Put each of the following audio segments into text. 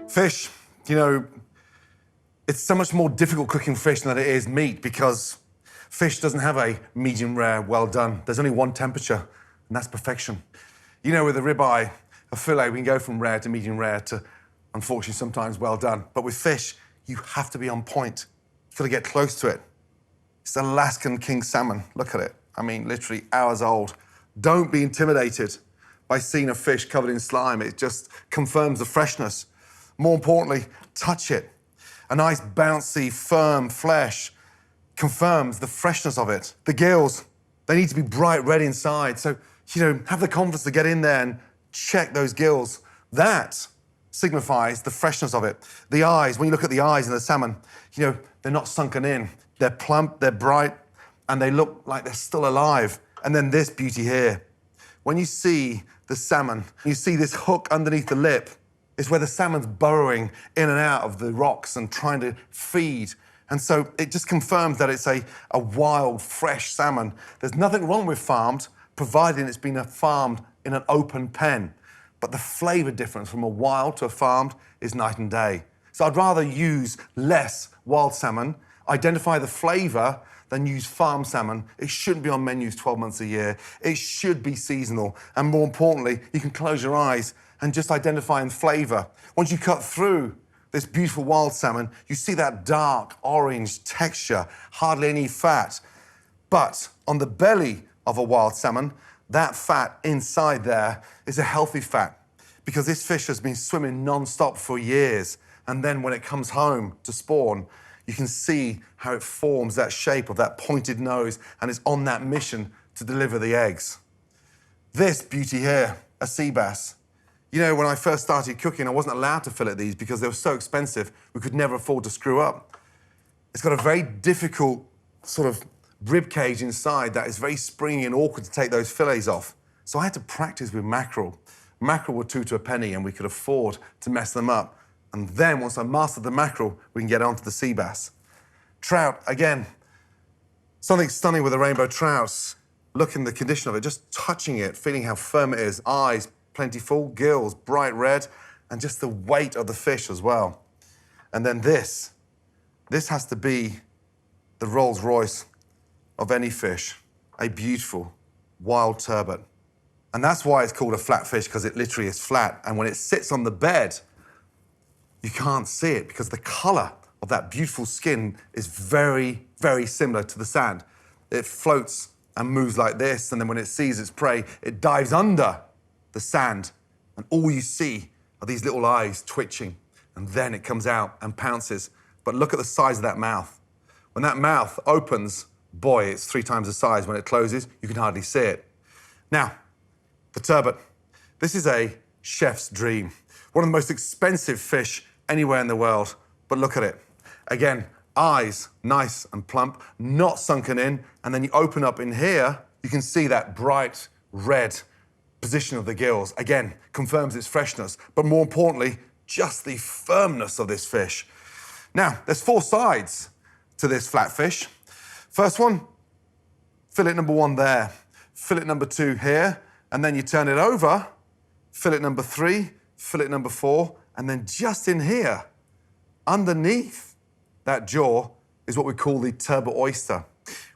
Fish, you know, it's so much more difficult cooking fish than it is meat because fish doesn't have a medium rare, well done. There's only one temperature, and that's perfection. You know, with a ribeye, a fillet, we can go from rare to medium rare to, unfortunately, sometimes well done. But with fish, you have to be on point. You've got to get close to it. It's Alaskan king salmon. Look at it. I mean, literally hours old. Don't be intimidated by seeing a fish covered in slime. It just confirms the freshness. More importantly, touch it. A nice, bouncy, firm flesh confirms the freshness of it. The gills, they need to be bright red inside. So, you know, have the confidence to get in there and check those gills. That signifies the freshness of it. The eyes, when you look at the eyes in the salmon, you know, they're not sunken in. They're plump, they're bright, and they look like they're still alive. And then this beauty here. When you see the salmon, you see this hook underneath the lip. It's where the salmon's burrowing in and out of the rocks and trying to feed. And so it just confirms that it's a wild, fresh salmon. There's nothing wrong with farmed, providing it's been farmed in an open pen. But the flavour difference from a wild to a farmed is night and day. So I'd rather use less wild salmon, identify the flavour, than use farm salmon. It shouldn't be on menus 12 months a year. It should be seasonal. And more importantly, you can close your eyes and just identify in flavour. Once you cut through this beautiful wild salmon, you see that dark orange texture, hardly any fat. But on the belly of a wild salmon, that fat inside there is a healthy fat because this fish has been swimming non-stop for years. And then when it comes home to spawn, you can see how it forms that shape of that pointed nose and is on that mission to deliver the eggs. This beauty here, a sea bass. You know, when I first started cooking, I wasn't allowed to fillet these because they were so expensive, we could never afford to screw up. It's got a very difficult sort of rib cage inside that is very springy and awkward to take those fillets off. So I had to practice with mackerel. Mackerel were 2 to a penny and we could afford to mess them up. And then once I mastered the mackerel, we can get onto the sea bass. Trout, again, something stunning with a rainbow trout. Look in the condition of it, just touching it, feeling how firm it is. Eyes, plentiful, gills, bright red, and just the weight of the fish as well. And then this has to be the Rolls Royce of any fish, a beautiful wild turbot. And that's why it's called a flat fish, because it literally is flat. And when it sits on the bed, you can't see it because the colour of that beautiful skin is very, very similar to the sand. It floats and moves like this, and then when it sees its prey, it dives under the sand, and all you see are these little eyes twitching, and then it comes out and pounces. But look at the size of that mouth. When that mouth opens, boy, it's 3 times the size. When it closes, you can hardly see it. Now, the turbot. This is a chef's dream. One of the most expensive fish anywhere in the world, but look at it. Again, eyes nice and plump, not sunken in, and then you open up in here, you can see that bright red position of the gills. Again, confirms its freshness, but more importantly, just the firmness of this fish. Now, there's 4 sides to this flat fish. First one, fillet number 1 there, fillet number 2 here, and then you turn it over, fillet number 3, fillet number 4, and then just in here, underneath that jaw, is what we call the turbot oyster.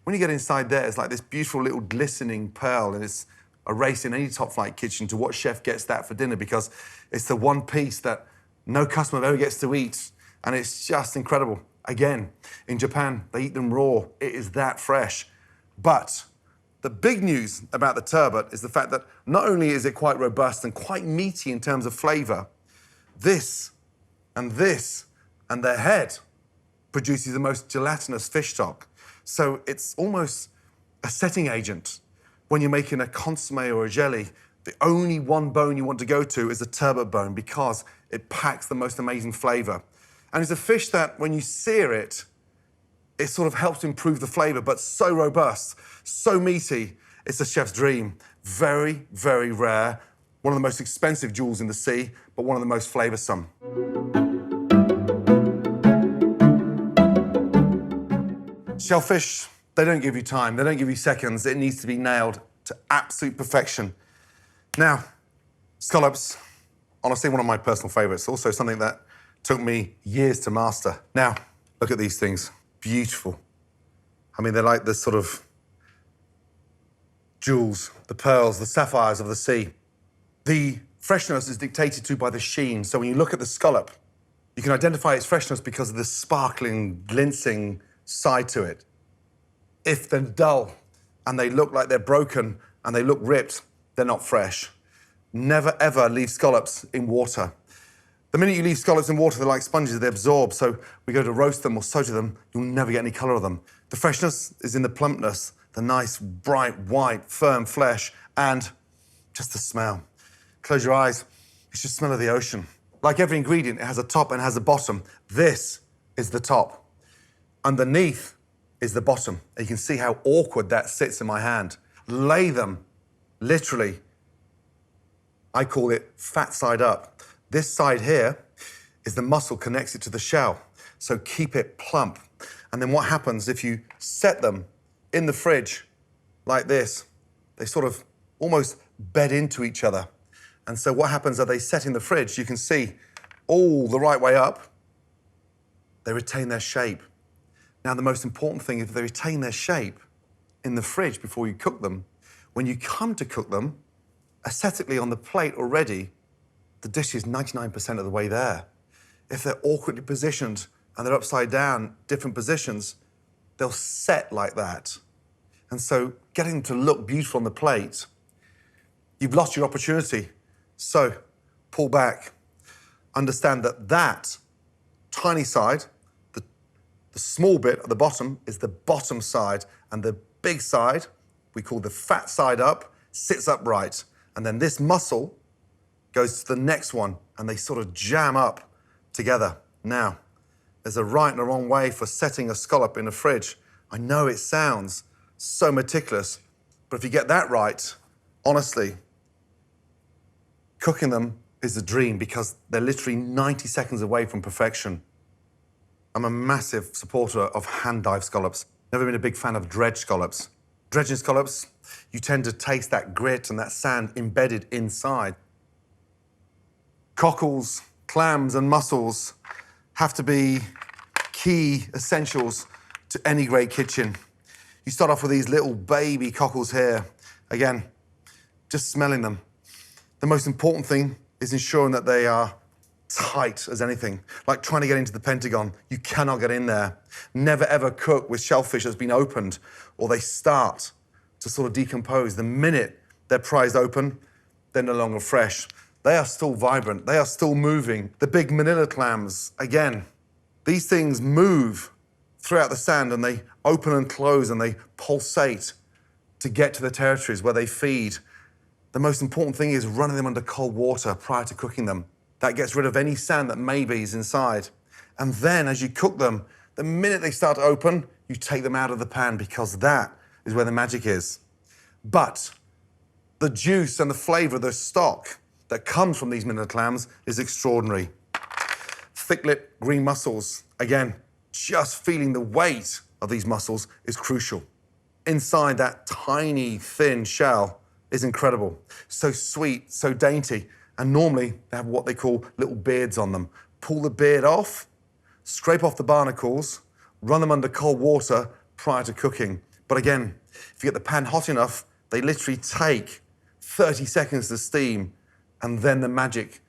When you get inside there, it's like this beautiful little glistening pearl, and it's a race in any top flight kitchen to what chef gets that for dinner because it's the one piece that no customer ever gets to eat, and it's just incredible. Again, in Japan, they eat them raw. It is that fresh. But the big news about the turbot is the fact that not only is it quite robust and quite meaty in terms of flavour, this and their head produces the most gelatinous fish stock. So it's almost a setting agent. When you're making a consommé or a jelly, the only one bone you want to go to is the turbot bone because it packs the most amazing flavour. And it's a fish that, when you sear it, it sort of helps improve the flavour, but so robust, so meaty, it's a chef's dream. Very, very rare. One of the most expensive jewels in the sea, but one of the most flavoursome. Shellfish, they don't give you time, they don't give you seconds. It needs to be nailed to absolute perfection. Now, scallops, honestly, one of my personal favorites. Also something that took me years to master. Now, look at these things. Beautiful. I mean, they're like the sort of jewels, the pearls, the sapphires of the sea. The freshness is dictated to by the sheen. So when you look at the scallop, you can identify its freshness because of the sparkling, glistening side to it. If they're dull and they look like they're broken and they look ripped, they're not fresh. Never, ever leave scallops in water. The minute you leave scallops in water, they're like sponges, they absorb. So we go to roast them or saute them, you'll never get any color of them. The freshness is in the plumpness, the nice, bright, white, firm flesh, and just the smell. Close your eyes, it's just smell of the ocean. Like every ingredient, it has a top and has a bottom. This is the top. Underneath is the bottom. And you can see how awkward that sits in my hand. Lay them, literally, I call it fat side up. This side here is the muscle connects it to the shell. So keep it plump. And then what happens if you set them in the fridge like this? They sort of almost bed into each other. And so what happens are they set in the fridge, you can see all the right way up, they retain their shape. Now the most important thing is if they retain their shape in the fridge before you cook them, when you come to cook them, aesthetically on the plate already, the dish is 99% of the way there. If they're awkwardly positioned and they're upside down, different positions, they'll set like that. And so getting them to look beautiful on the plate, you've lost your opportunity. So pull back. Understand that that tiny side, the small bit at the bottom is the bottom side, and the big side, we call the fat side up, sits upright. And then this muscle goes to the next one, and they sort of jam up together. Now, there's a right and a wrong way for setting a scallop in a fridge. I know it sounds so meticulous, but if you get that right, honestly, cooking them is a dream because they're literally 90 seconds away from perfection. I'm a massive supporter of hand-dive scallops. Never been a big fan of dredge scallops. Dredging scallops, you tend to taste that grit and that sand embedded inside. Cockles, clams, and mussels have to be key essentials to any great kitchen. You start off with these little baby cockles here. Again, just smelling them. The most important thing is ensuring that they are tight as anything. Like trying to get into the Pentagon, you cannot get in there. Never ever cook with shellfish that's been opened or they start to sort of decompose. The minute they're prized open, they're no longer fresh. They are still vibrant, they are still moving. The big manila clams, again, these things move throughout the sand and they open and close and they pulsate to get to the territories where they feed. The most important thing is running them under cold water prior to cooking them. That gets rid of any sand that maybe is inside. And then as you cook them, the minute they start to open, you take them out of the pan because that is where the magic is. But the juice and the flavor of the stock that comes from these minnow clams is extraordinary. Thick-lipped green mussels, again, just feeling the weight of these mussels is crucial. Inside that tiny, thin shell is incredible. So sweet, so dainty, and normally they have what they call little beards on them. Pull the beard off, scrape off the barnacles, run them under cold water prior to cooking. But again, if you get the pan hot enough, they literally take 30 seconds to steam, and then the magic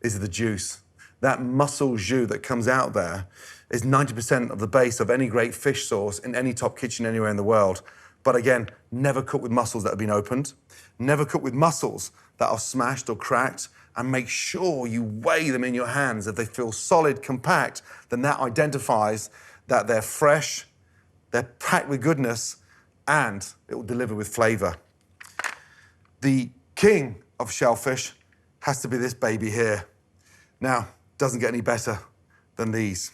is the juice. That mussel jus that comes out there is 90% of the base of any great fish sauce in any top kitchen anywhere in the world. But again, never cook with mussels that have been opened. Never cook with mussels that are smashed or cracked, and make sure you weigh them in your hands. If they feel solid, compact, then that identifies that they're fresh, they're packed with goodness, and it will deliver with flavor. The king of shellfish has to be this baby here. Now, doesn't get any better than these.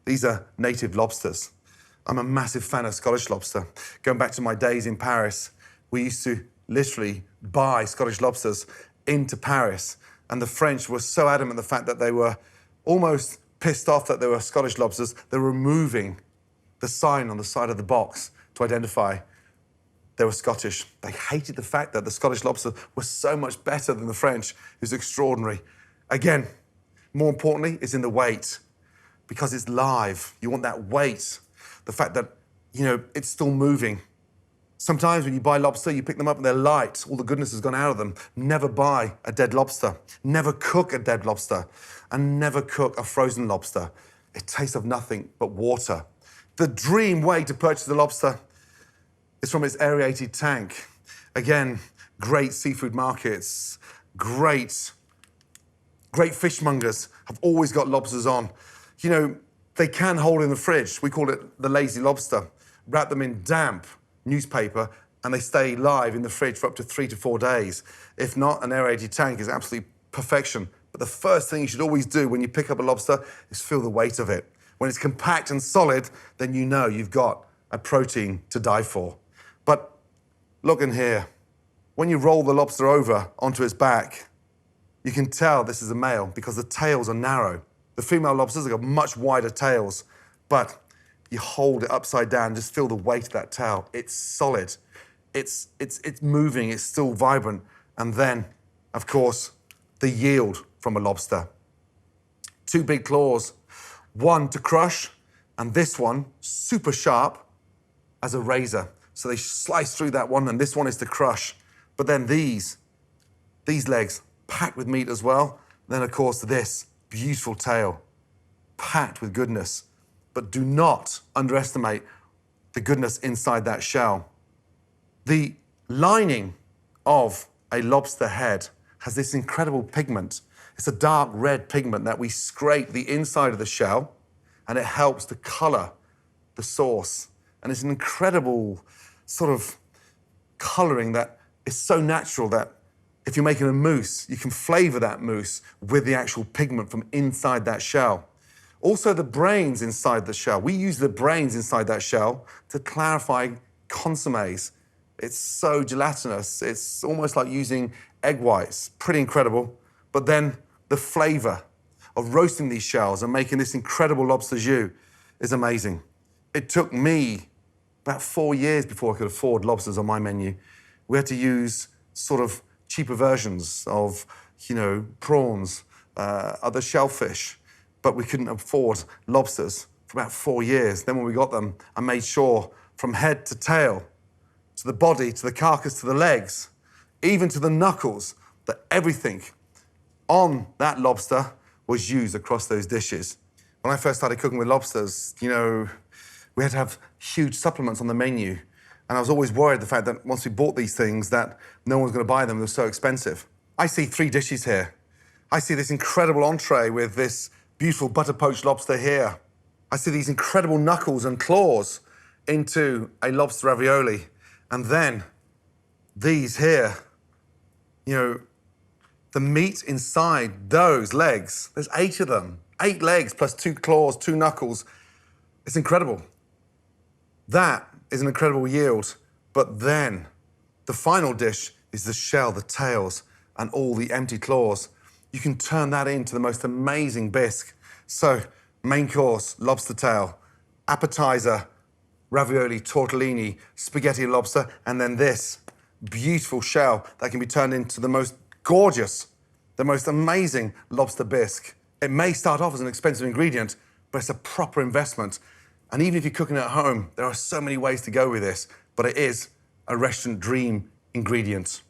These are native lobsters. I'm a massive fan of Scottish lobster. Going back to my days in Paris, we used to literally buy Scottish lobsters into Paris. And the French were so adamant the fact that they were almost pissed off that they were Scottish lobsters, they were removing the sign on the side of the box to identify they were Scottish. They hated the fact that the Scottish lobster was so much better than the French. It was extraordinary. Again, more importantly, it's in the weight, because it's live. You want that weight, the fact that, it's still moving. Sometimes when you buy lobster, you pick them up and they're light. All the goodness has gone out of them. Never buy a dead lobster. Never cook a dead lobster. And never cook a frozen lobster. It tastes of nothing but water. The dream way to purchase a lobster is from its aerated tank. Again, great seafood markets, great fishmongers have always got lobsters on. They can hold in the fridge. We call it the lazy lobster. Wrap them in damp newspaper and they stay live in the fridge for up to 3 to 4 days. If not, an aerated tank is absolute perfection. But the first thing you should always do when you pick up a lobster is feel the weight of it. When it's compact and solid, then you know you've got a protein to die for. But look in here. When you roll the lobster over onto its back, you can tell this is a male because the tails are narrow. The female lobsters have got much wider tails, but you hold it upside down, just feel the weight of that tail. It's solid, it's moving, it's still vibrant. And then, of course, the yield from a lobster. 2 big claws, one to crush, and this one super sharp as a razor. So they slice through that one, and this one is to crush. But then these legs, packed with meat as well. Then, of course, this beautiful tail, packed with goodness. But do not underestimate the goodness inside that shell. The lining of a lobster head has this incredible pigment. It's a dark red pigment that we scrape the inside of the shell, and it helps to color the sauce. And it's an incredible sort of coloring that is so natural that if you're making a mousse, you can flavor that mousse with the actual pigment from inside that shell. Also, the brains inside the shell. We use the brains inside that shell to clarify consommes. It's so gelatinous. It's almost like using egg whites. Pretty incredible. But then the flavor of roasting these shells and making this incredible lobster jus is amazing. It took me about 4 years before I could afford lobsters on my menu. We had to use sort of cheaper versions of, prawns, other shellfish, but we couldn't afford lobsters for about 4 years. Then when we got them, I made sure from head to tail, to the body, to the carcass, to the legs, even to the knuckles, that everything on that lobster was used across those dishes. When I first started cooking with lobsters, we had to have huge supplements on the menu. And I was always worried the fact that once we bought these things that no one was going to buy them, they were so expensive. I see 3 dishes here. I see this incredible entree with this beautiful butter poached lobster here. I see these incredible knuckles and claws into a lobster ravioli. And then these here, the meat inside those legs, there's 8 of them. 8 legs plus 2 claws, 2 knuckles. It's incredible. That is an incredible yield. But then the final dish is the shell, the tails, and all the empty claws. You can turn that into the most amazing bisque. So, main course, lobster tail. Appetizer, ravioli, tortellini, spaghetti lobster, and then this beautiful shell that can be turned into the most gorgeous, the most amazing lobster bisque. It may start off as an expensive ingredient, but it's a proper investment. And even if you're cooking at home, there are so many ways to go with this, but it is a restaurant dream ingredient.